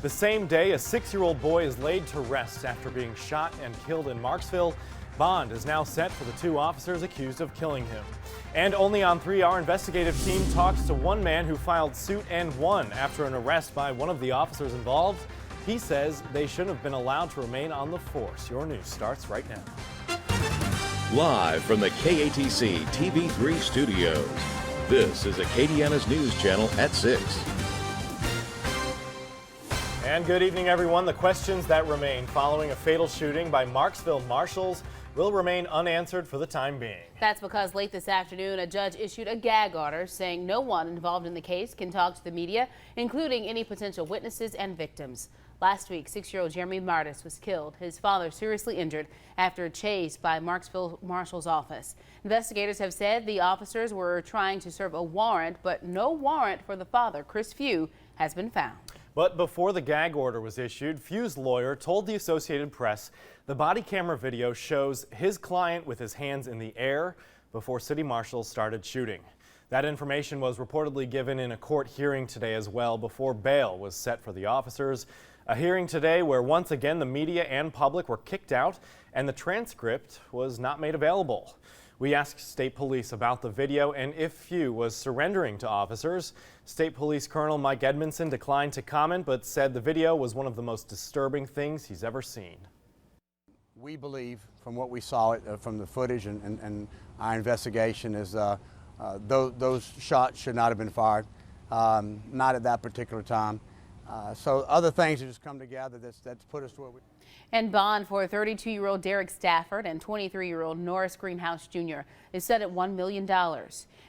The same day, a 6-year-old boy is laid to rest after being shot and killed in Marksville. Bond is now set for the 2 officers accused of killing him. And only on 3, our investigative team talks to one man who filed suit and won after an arrest by one of the officers involved. He says they shouldn't have been allowed to remain on the force. Your news starts right now. Live from the KATC TV3 studios, this is Acadiana's News Channel at 6. And good evening, everyone. The questions that remain following a fatal shooting by Marksville marshals will remain unanswered for the time being. That's because late this afternoon, a judge issued a gag order saying no one involved in the case can talk to the media, including any potential witnesses and victims. Last week, 6-year-old Jeremy Mardis was killed, his father seriously injured after a chase by Marksville Marshal's office. Investigators have said the officers were trying to serve a warrant, but no warrant for the father, Chris Few, has been found. But before the gag order was issued, Few's lawyer told the Associated Press the body camera video shows his client with his hands in the air before city marshals started shooting. That information was reportedly given in a court hearing today as well before bail was set for the officers. A hearing today where once again the media and public were kicked out and the transcript was not made available. We asked state police about the video and if Few was surrendering to officers. State Police Colonel Mike Edmondson declined to comment but said the video was one of the most disturbing things he's ever seen. We believe from what we saw from the footage and our investigation is those shots should not have been fired, not at that particular time. So other things have just come together that's put us to where we... And bond for 32-year-old Derek Stafford and 23-year-old Norris Greenhouse Jr. is set at $1 million.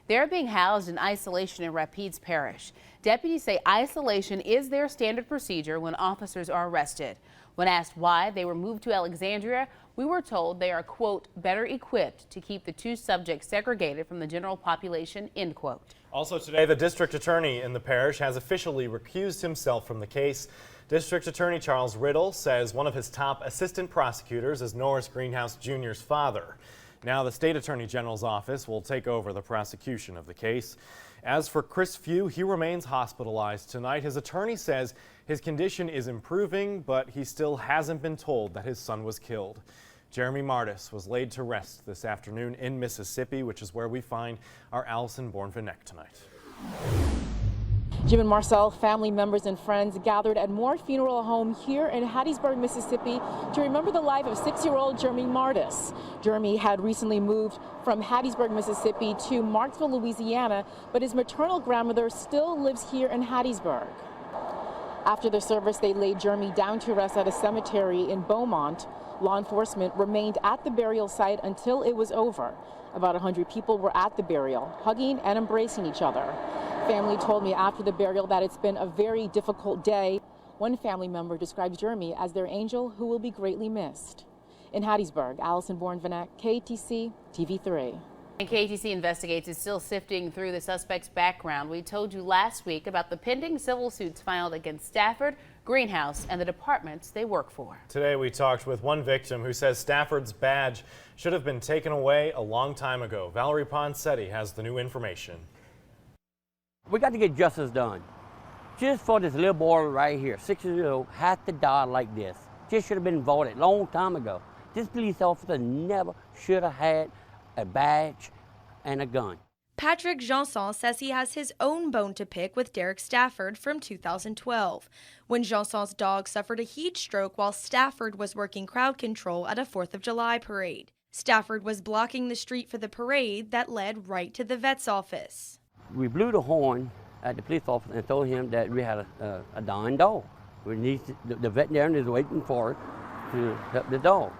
They're being housed in isolation in Rapides Parish. Deputies say isolation is their standard procedure when officers are arrested. When asked why they were moved to Alexandria, we were told they are, quote, better equipped to keep the 2 subjects segregated from the general population, end quote. Also today, the district attorney in the parish has officially recused himself from the case. District Attorney Charles Riddle says one of his top assistant prosecutors is Norris Greenhouse Jr.'s father. Now the State Attorney General's office will take over the prosecution of the case. As for Chris Few, he remains hospitalized tonight. His attorney says his condition is improving, but he still hasn't been told that his son was killed. Jeremy Mardis was laid to rest this afternoon in Mississippi, which is where we find our Allison Bourne-Vanek tonight. Jim and Marcel, family members and friends gathered at Moore Funeral Home here in Hattiesburg, Mississippi to remember the life of 6-year-old Jeremy Mardis. Jeremy had recently moved from Hattiesburg, Mississippi to Marksville, Louisiana, but his maternal grandmother still lives here in Hattiesburg. After the service, they laid Jeremy down to rest at a cemetery in Beaumont. Law enforcement remained at the burial site until it was over. About 100 people were at the burial, hugging and embracing each other. Family told me after the burial that it's been a very difficult day. One family member describes Jeremy as their angel who will be greatly missed. In Hattiesburg, Allison Bourne-Vanek, KATC TV3. And KATC Investigates is still sifting through the suspect's background. We told you last week about the pending civil suits filed against Stafford, Greenhouse, and the departments they work for. Today we talked with one victim who says Stafford's badge should have been taken away a long time ago. Valerie Poncetti has the new information. We got to get justice done. Just for this little boy right here, 6 years old, had to die like this. Just should have been voted a long time ago. This police officer never should have had a badge and a gun. Patrick Janson says he has his own bone to pick with Derek Stafford from 2012, when Janson's dog suffered a heat stroke while Stafford was working crowd control at a 4th of July parade. Stafford was blocking the street for the parade that led right to the vet's office. We blew the horn at the police officer and told him that we had a dying dog. We need the veterinarian is waiting for it to help the dog.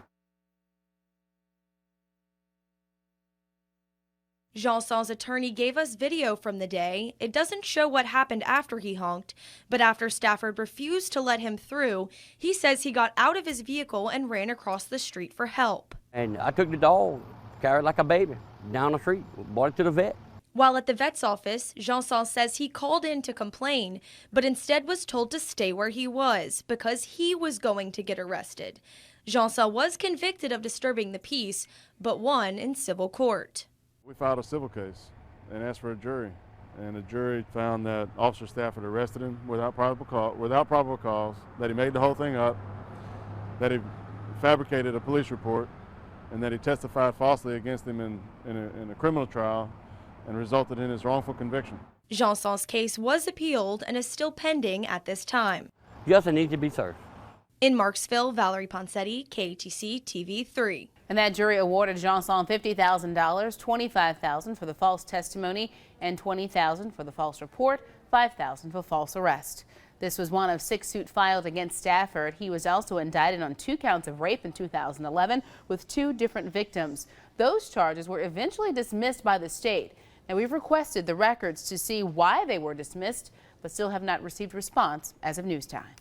Janson's attorney gave us video from the day. It doesn't show what happened after he honked, but after Stafford refused to let him through, he says he got out of his vehicle and ran across the street for help. And I took the dog, carried it like a baby, down the street, brought it to the vet. While at the vet's office, Janson says he called in to complain, but instead was told to stay where he was because he was going to get arrested. Janson was convicted of disturbing the peace, but won in civil court. We filed a civil case and asked for a jury. and the jury found that Officer Stafford arrested him without probable cause, that he made the whole thing up, that he fabricated a police report, and that he testified falsely against him in a criminal trial and resulted in his wrongful conviction. Janson's case was appealed and is still pending at this time. Justice needs to be served. In Marksville, Valerie Poncetti, KATC TV 3. And that jury awarded Janson $50,000, $25,000 for the false testimony, and $20,000 for the false report, $5,000 for false arrest. This was one of 6 suits filed against Stafford. He was also indicted on 2 counts of rape in 2011 with 2 different victims. Those charges were eventually dismissed by the state. Now, we've requested the records to see why they were dismissed, but still have not received response as of news time.